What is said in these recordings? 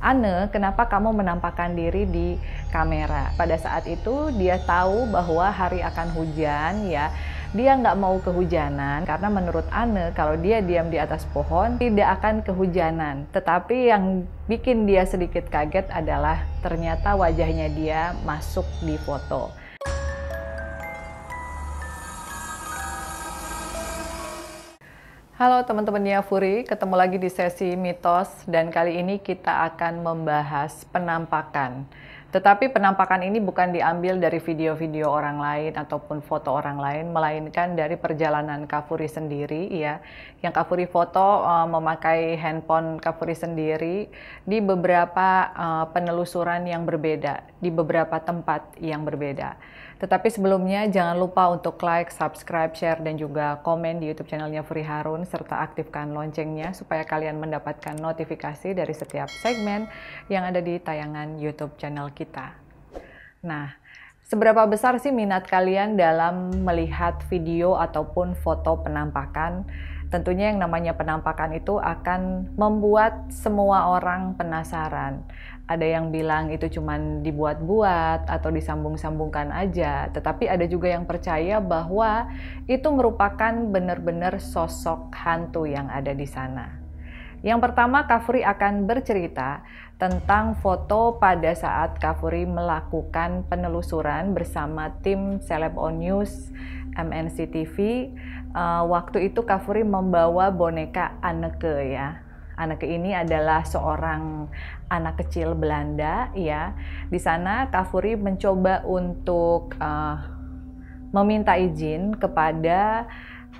Ane, kenapa kamu menampakkan diri di kamera? Pada saat itu dia tahu bahwa hari akan hujan ya. Dia nggak mau kehujanan karena menurut Ane kalau dia diam di atas pohon tidak akan kehujanan. Tetapi yang bikin dia sedikit kaget adalah ternyata wajahnya dia masuk di foto. Halo teman-teman Yafuri, ketemu lagi di sesi mitos dan kali ini kita akan membahas penampakan. Tetapi penampakan ini bukan diambil dari video-video orang lain ataupun foto orang lain, melainkan dari perjalanan Kafuri sendiri ya. Yang Kafuri foto memakai handphone Kafuri sendiri di beberapa penelusuran yang berbeda, di beberapa tempat yang berbeda. Tetapi sebelumnya jangan lupa untuk like, subscribe, share, dan juga komen di YouTube channelnya Furi Harun, serta aktifkan loncengnya supaya kalian mendapatkan notifikasi dari setiap segmen yang ada di tayangan YouTube channel kita. Nah, seberapa besar sih minat kalian dalam melihat video ataupun foto penampakan? Tentunya yang namanya penampakan itu akan membuat semua orang penasaran. Ada yang bilang itu cuma dibuat-buat atau disambung-sambungkan aja, tetapi ada juga yang percaya bahwa itu merupakan benar-benar sosok hantu yang ada di sana. Yang pertama, Kafuri akan bercerita tentang foto pada saat Kafuri melakukan penelusuran bersama tim Celeb On News MNC TV. Waktu itu Kafuri membawa boneka Anneke ya. Anneke ini adalah seorang anak kecil Belanda ya. Di sana Kafuri mencoba untuk meminta izin kepada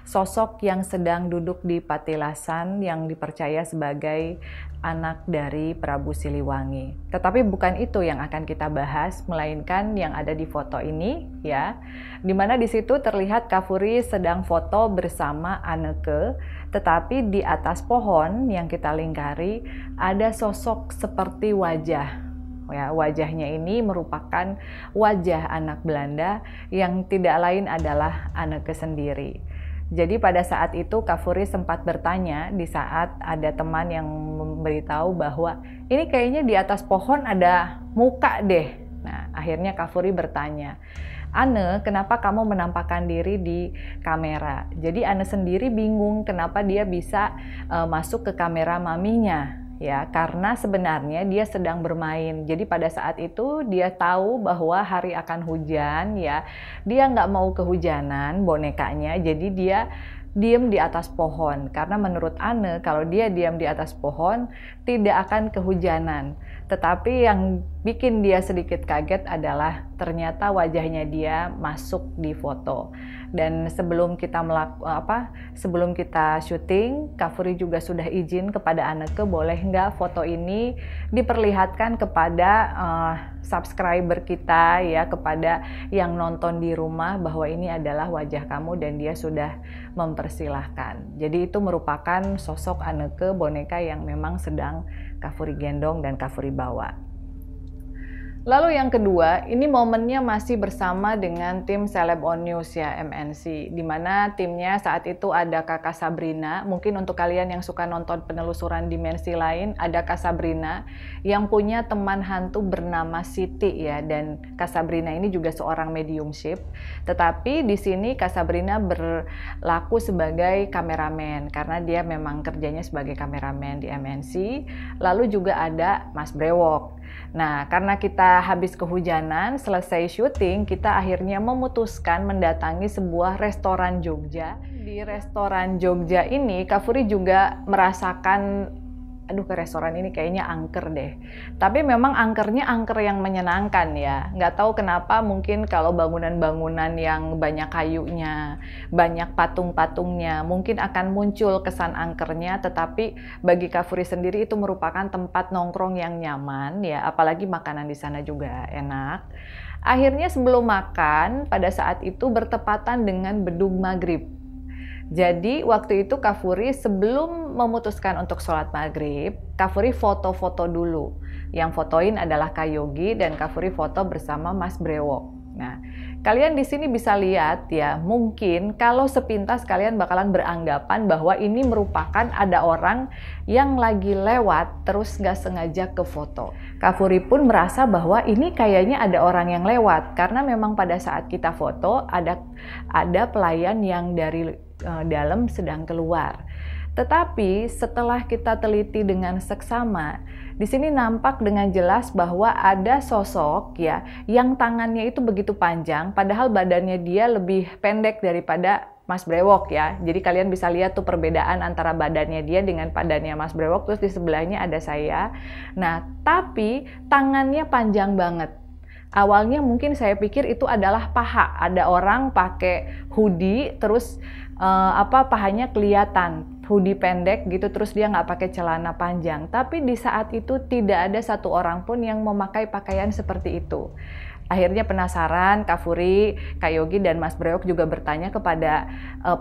sosok yang sedang duduk di patilasan yang dipercaya sebagai anak dari Prabu Siliwangi. Tetapi bukan itu yang akan kita bahas, melainkan yang ada di foto ini ya. Dimana di situ terlihat Kafuri sedang foto bersama Anneke, tetapi di atas pohon yang kita lingkari ada sosok seperti wajah. Ya, wajahnya ini merupakan wajah anak Belanda yang tidak lain adalah Anneke sendiri. Jadi pada saat itu Kafuri sempat bertanya di saat ada teman yang memberitahu bahwa ini kayaknya di atas pohon ada muka deh. Nah, akhirnya Kafuri bertanya, Ane, kenapa kamu menampakkan diri di kamera? Jadi Ane sendiri bingung kenapa dia bisa masuk ke kamera maminya. Ya, karena sebenarnya dia sedang bermain. Jadi pada saat itu dia tahu bahwa hari akan hujan ya. Dia nggak mau kehujanan bonekanya, jadi dia diam di atas pohon. Karena menurut Ane kalau dia diam di atas pohon tidak akan kehujanan. Tetapi yang bikin dia sedikit kaget adalah ternyata wajahnya dia masuk di foto. Dan sebelum kita sebelum kita syuting, Kafuri juga sudah izin kepada Anneke, boleh nggak foto ini diperlihatkan kepada subscriber kita ya, kepada yang nonton di rumah bahwa ini adalah wajah kamu, dan dia sudah mempersilahkan. Jadi itu merupakan sosok Anneke, boneka yang memang sedang Kafuri gendong dan Kafuri bawa. Lalu yang kedua, ini momennya masih bersama dengan tim Celeb On News ya, MNC, di mana timnya saat itu ada Kakak Sabrina. Mungkin untuk kalian yang suka nonton penelusuran dimensi lain, ada Kak Sabrina yang punya teman hantu bernama Siti ya, dan Kak Sabrina ini juga seorang mediumship. Tetapi di sini Kak Sabrina berlaku sebagai kameramen karena dia memang kerjanya sebagai kameramen di MNC. Lalu juga ada Mas Brewok. Nah, karena kita habis kehujanan, selesai syuting, kita akhirnya memutuskan mendatangi sebuah restoran Jogja. Di restoran Jogja ini, Kafuri juga merasakan, aduh ke restoran ini kayaknya angker deh. Tapi memang angkernya angker yang menyenangkan ya. Nggak tahu kenapa, mungkin kalau bangunan-bangunan yang banyak kayunya, banyak patung-patungnya, mungkin akan muncul kesan angkernya. Tetapi bagi Kafuri sendiri itu merupakan tempat nongkrong yang nyaman ya. Apalagi makanan di sana juga enak. Akhirnya sebelum makan, pada saat itu bertepatan dengan bedug maghrib. Jadi waktu itu Kafuri sebelum memutuskan untuk sholat maghrib, Kafuri foto-foto dulu. Yang fotoin adalah Kak Yogi dan Kafuri foto bersama Mas Brewok. Nah, Kalian di sini bisa lihat ya, mungkin kalau sepintas kalian bakalan beranggapan bahwa ini merupakan ada orang yang lagi lewat terus nggak sengaja ke foto. Kak Furi pun merasa bahwa ini kayaknya ada orang yang lewat, karena memang pada saat kita foto ada pelayan yang dari dalam sedang keluar. Tetapi setelah kita teliti dengan seksama, di sini nampak dengan jelas bahwa ada sosok ya yang tangannya itu begitu panjang, padahal badannya dia lebih pendek daripada Mas Brewok ya. Jadi kalian bisa lihat tuh perbedaan antara badannya dia dengan badannya Mas Brewok, terus di sebelahnya ada saya. Nah, tapi tangannya panjang banget. Awalnya mungkin saya pikir itu adalah paha, ada orang pakai hoodie terus pahanya kelihatan, hoodie pendek gitu, terus dia nggak pakai celana panjang. Tapi di saat itu tidak ada satu orang pun yang memakai pakaian seperti itu. Akhirnya penasaran, Kak Furi, Kak Yogi, dan Mas Brewok juga bertanya kepada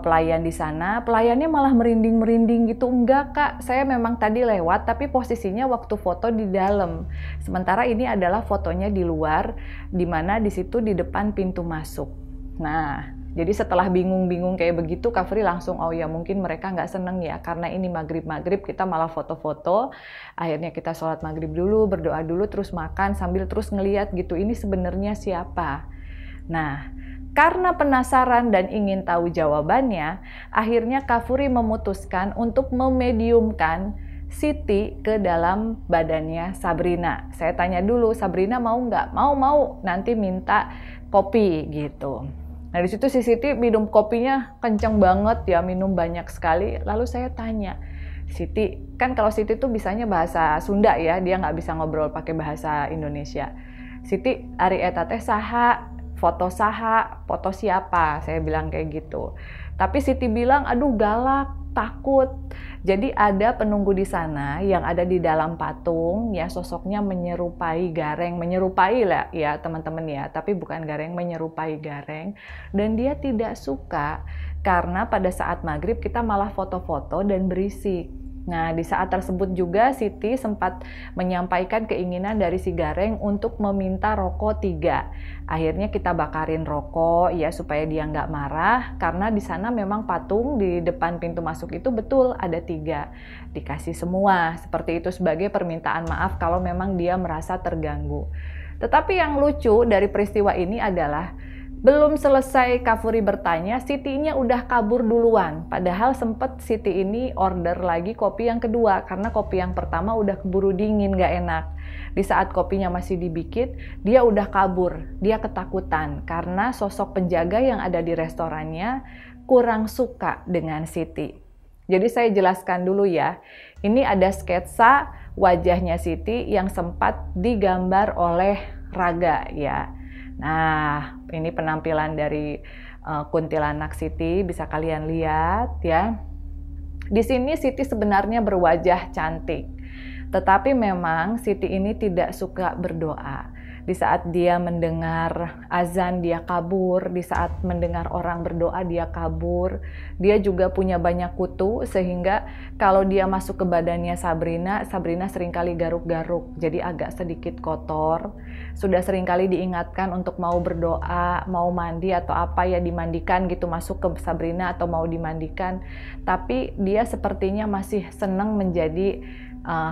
pelayan di sana. Pelayannya malah merinding-merinding gitu. Enggak Kak, saya memang tadi lewat, tapi posisinya waktu foto di dalam. Sementara ini adalah fotonya di luar, di mana di situ di depan pintu masuk. Nah, jadi setelah bingung-bingung kayak begitu, Kak Furi langsung, oh ya mungkin mereka nggak seneng ya, karena ini maghrib-maghrib kita malah foto-foto. Akhirnya kita sholat maghrib dulu, berdoa dulu, terus makan sambil terus ngeliat gitu, ini sebenarnya siapa. Nah, karena penasaran dan ingin tahu jawabannya, akhirnya Kak Furi memutuskan untuk memediumkan Siti ke dalam badannya Sabrina. Saya tanya dulu, Sabrina mau nggak? Mau, nanti minta kopi gitu. Nah di situ si Siti minum kopinya kenceng banget ya, minum banyak sekali. Lalu saya tanya, Siti, kan kalau Siti tuh bisanya bahasa Sunda ya, dia nggak bisa ngobrol pakai bahasa Indonesia. Siti, ari eta teh saha, foto siapa? Saya bilang kayak gitu. Tapi Siti bilang, aduh galak, takut. Jadi ada penunggu di sana yang ada di dalam patung ya, sosoknya menyerupai Gareng, menyerupai lah ya teman-teman ya, tapi bukan Gareng, menyerupai Gareng. Dan dia tidak suka karena pada saat maghrib kita malah foto-foto dan berisik. Nah, di saat tersebut juga Siti sempat menyampaikan keinginan dari si Gareng untuk meminta rokok 3. Akhirnya kita bakarin rokok ya supaya dia nggak marah, karena di sana memang patung di depan pintu masuk itu betul ada 3. Dikasih semua seperti itu sebagai permintaan maaf kalau memang dia merasa terganggu. Tetapi yang lucu dari peristiwa ini adalah belum selesai Kak Furi bertanya, Sitinya udah kabur duluan. Padahal sempet Siti ini order lagi kopi yang kedua, karena kopi yang pertama udah keburu dingin, gak enak. Di saat kopinya masih dibikin, dia udah kabur. Dia ketakutan, karena sosok penjaga yang ada di restorannya kurang suka dengan Siti. Jadi saya jelaskan dulu ya, ini ada sketsa wajahnya Siti yang sempat digambar oleh Raga ya. Nah, ini penampilan dari kuntilanak Siti, bisa kalian lihat ya. Di sini Siti sebenarnya berwajah cantik, tetapi memang Siti ini tidak suka berdoa. Di saat dia mendengar azan dia kabur, di saat mendengar orang berdoa dia kabur. Dia juga punya banyak kutu sehingga kalau dia masuk ke badannya Sabrina seringkali garuk-garuk, jadi agak sedikit kotor. Sudah seringkali diingatkan untuk mau berdoa, mau mandi atau apa ya dimandikan gitu, masuk ke Sabrina atau mau dimandikan. Tapi dia sepertinya masih senang menjadi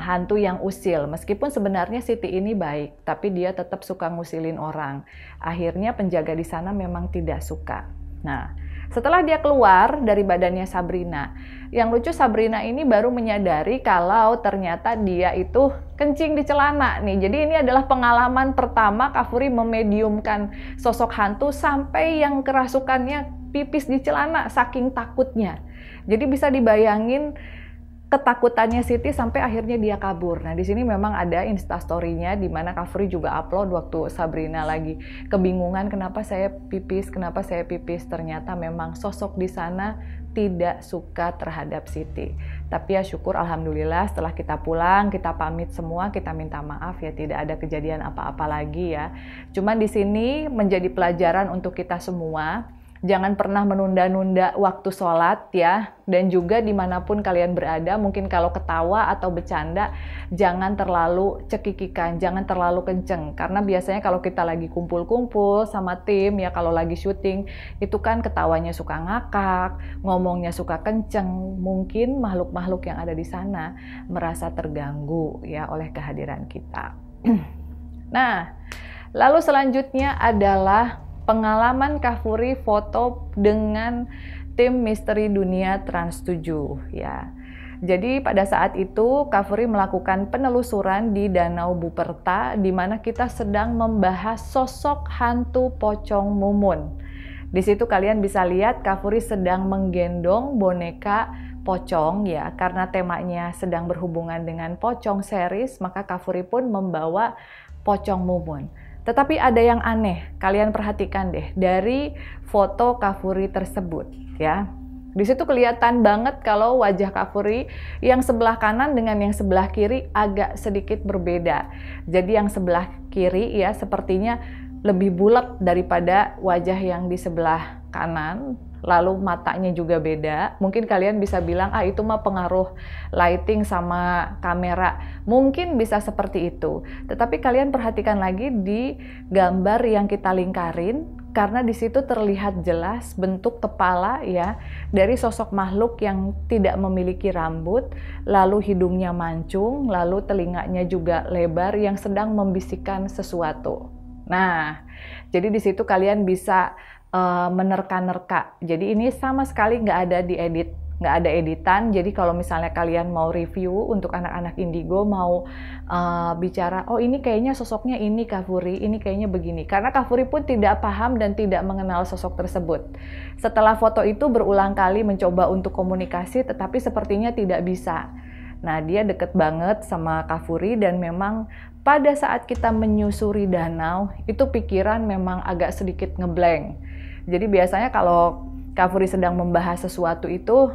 hantu yang usil. Meskipun sebenarnya Siti ini baik, tapi dia tetap suka ngusilin orang. Akhirnya penjaga di sana memang tidak suka. Nah, setelah dia keluar dari badannya Sabrina, yang lucu Sabrina ini baru menyadari kalau ternyata dia itu kencing di celana nih. Jadi ini adalah pengalaman pertama Kak Furi memediumkan sosok hantu sampai yang kerasukannya pipis di celana saking takutnya. Jadi bisa dibayangin ketakutannya Siti sampai akhirnya dia kabur. Nah, di sini memang ada instastory-nya di mana Kak Furi juga upload waktu Sabrina lagi kebingungan kenapa saya pipis. Ternyata memang sosok di sana tidak suka terhadap Siti. Tapi ya syukur alhamdulillah setelah kita pulang, kita pamit semua, kita minta maaf ya tidak ada kejadian apa-apa lagi ya. Cuman di sini menjadi pelajaran untuk kita semua Jangan pernah menunda-nunda waktu sholat ya, dan juga dimanapun kalian berada, mungkin kalau ketawa atau bercanda, jangan terlalu cekikikan, jangan terlalu kenceng, karena biasanya kalau kita lagi kumpul-kumpul sama tim ya, kalau lagi syuting, itu kan ketawanya suka ngakak, ngomongnya suka kenceng, mungkin makhluk-makhluk yang ada di sana merasa terganggu ya oleh kehadiran kita. Nah, lalu selanjutnya adalah pengalaman Kak Furi foto dengan tim Misteri Dunia Trans 7 ya. Jadi pada saat itu Kak Furi melakukan penelusuran di Danau Buperta di mana kita sedang membahas sosok hantu pocong Mumun. Di situ kalian bisa lihat Kak Furi sedang menggendong boneka pocong ya, karena temanya sedang berhubungan dengan pocong series, maka Kak Furi pun membawa pocong Mumun. Tetapi ada yang aneh, kalian perhatikan deh dari foto Kak Furi tersebut ya. Di situ kelihatan banget kalau wajah Kak Furi yang sebelah kanan dengan yang sebelah kiri agak sedikit berbeda. Jadi yang sebelah kiri ya sepertinya lebih bulat daripada wajah yang di sebelah kanan. Lalu matanya juga beda. Mungkin kalian bisa bilang, itu mah pengaruh lighting sama kamera. Mungkin bisa seperti itu. Tetapi kalian perhatikan lagi di gambar yang kita lingkarin, karena di situ terlihat jelas bentuk kepala ya dari sosok makhluk yang tidak memiliki rambut, lalu hidungnya mancung, lalu telinganya juga lebar yang sedang membisikkan sesuatu. Nah, jadi di situ kalian bisa menerka-nerka. Jadi ini sama sekali nggak ada diedit, nggak ada editan. Jadi kalau misalnya kalian mau review untuk anak-anak indigo, mau bicara, oh ini kayaknya sosoknya ini Kak Furi, ini kayaknya begini. Karena Kak Furi pun tidak paham dan tidak mengenal sosok tersebut. Setelah foto itu berulang kali mencoba untuk komunikasi, tetapi sepertinya tidak bisa. Nah, dia deket banget sama Kak Furi dan memang pada saat kita menyusuri danau, itu pikiran memang agak sedikit ngeblank. Jadi biasanya kalau Kak Furi sedang membahas sesuatu itu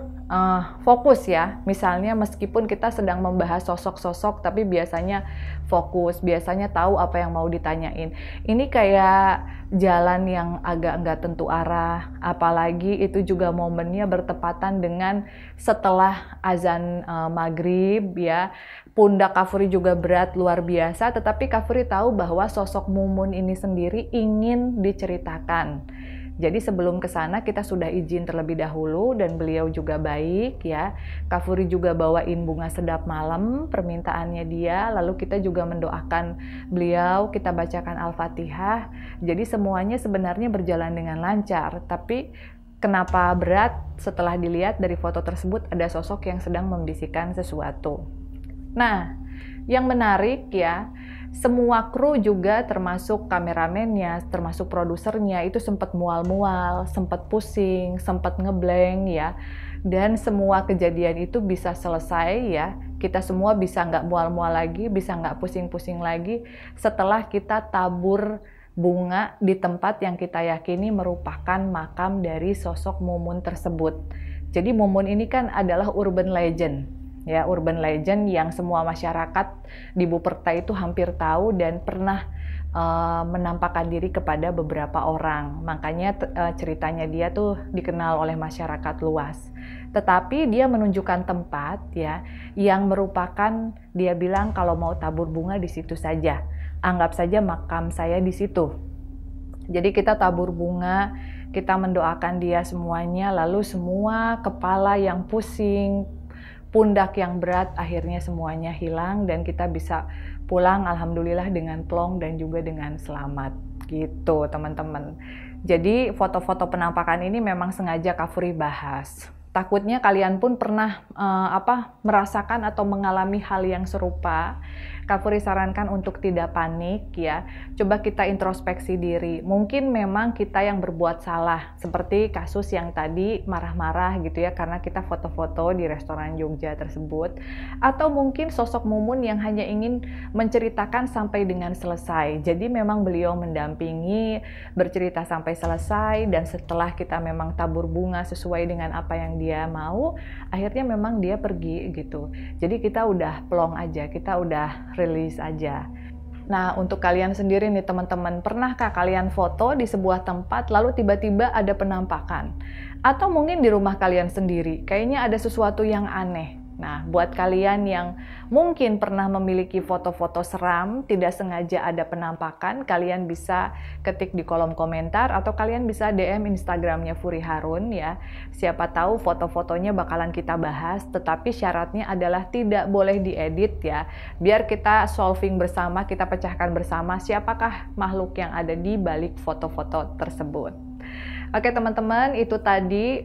fokus ya. Misalnya meskipun kita sedang membahas sosok-sosok, tapi biasanya fokus, biasanya tahu apa yang mau ditanyain. Ini kayak jalan yang agak nggak tentu arah, apalagi itu juga momennya bertepatan dengan setelah azan maghrib ya. Pundak Kak Furi juga berat luar biasa, tetapi Kak Furi tahu bahwa sosok Mumun ini sendiri ingin diceritakan. Jadi sebelum ke sana kita sudah izin terlebih dahulu dan beliau juga baik ya. Kak Furi juga bawain bunga sedap malam, permintaannya dia, lalu kita juga mendoakan beliau, kita bacakan Al-Fatihah. Jadi semuanya sebenarnya berjalan dengan lancar, tapi kenapa berat? Setelah dilihat dari foto tersebut ada sosok yang sedang membisikkan sesuatu. Nah, yang menarik ya, semua kru juga termasuk kameramennya, termasuk produsernya itu sempat mual-mual, sempat pusing, sempat ngeblank ya. Dan semua kejadian itu bisa selesai ya. Kita semua bisa nggak mual-mual lagi, bisa nggak pusing-pusing lagi setelah kita tabur bunga di tempat yang kita yakini merupakan makam dari sosok Mumun tersebut. Jadi Mumun ini kan adalah urban legend. Ya, urban legend yang semua masyarakat di Buperta itu hampir tahu dan pernah menampakkan diri kepada beberapa orang. Makanya ceritanya dia tuh dikenal oleh masyarakat luas. Tetapi dia menunjukkan tempat ya yang merupakan, dia bilang kalau mau tabur bunga di situ saja. Anggap saja makam saya di situ. Jadi kita tabur bunga, kita mendoakan dia semuanya, lalu semua kepala yang pusing, pundak yang berat akhirnya semuanya hilang dan kita bisa pulang alhamdulillah dengan plong dan juga dengan selamat gitu teman-teman. Jadi foto-foto penampakan ini memang sengaja Kak Furi bahas. Takutnya kalian pun pernah merasakan atau mengalami hal yang serupa. Kak Furi sarankan untuk tidak panik ya. Coba kita introspeksi diri. Mungkin memang kita yang berbuat salah. Seperti kasus yang tadi marah-marah gitu ya karena kita foto-foto di restoran Jogja tersebut. Atau mungkin sosok Mumun yang hanya ingin menceritakan sampai dengan selesai. Jadi memang beliau mendampingi, bercerita sampai selesai dan setelah kita memang tabur bunga sesuai dengan apa yang dia mau, akhirnya memang dia pergi gitu. Jadi kita udah plong aja, kita udah rilis aja. Nah, untuk kalian sendiri nih teman-teman, pernahkah kalian foto di sebuah tempat lalu tiba-tiba ada penampakan? Atau mungkin di rumah kalian sendiri, kayaknya ada sesuatu yang aneh. Nah, buat kalian yang mungkin pernah memiliki foto-foto seram, tidak sengaja ada penampakan, kalian bisa ketik di kolom komentar atau kalian bisa DM Instagramnya Furi Harun ya. Siapa tahu foto-fotonya bakalan kita bahas, tetapi syaratnya adalah tidak boleh diedit ya. Biar kita solving bersama, kita pecahkan bersama siapakah makhluk yang ada di balik foto-foto tersebut. Oke teman-teman, itu tadi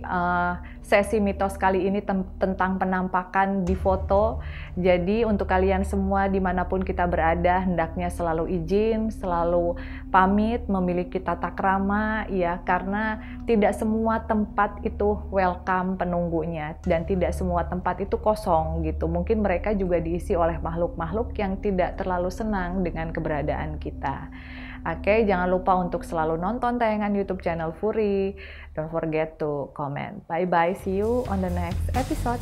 sesi mitos kali ini tentang penampakan di foto. Jadi untuk kalian semua dimanapun kita berada, hendaknya selalu izin, selalu pamit, memiliki tata krama ya, karena tidak semua tempat itu welcome penunggunya dan tidak semua tempat itu kosong gitu. Mungkin mereka juga diisi oleh makhluk-makhluk yang tidak terlalu senang dengan keberadaan kita. Oke, jangan lupa untuk selalu nonton tayangan YouTube channel Furi. Don't forget to comment. Bye-bye, see you on the next episode.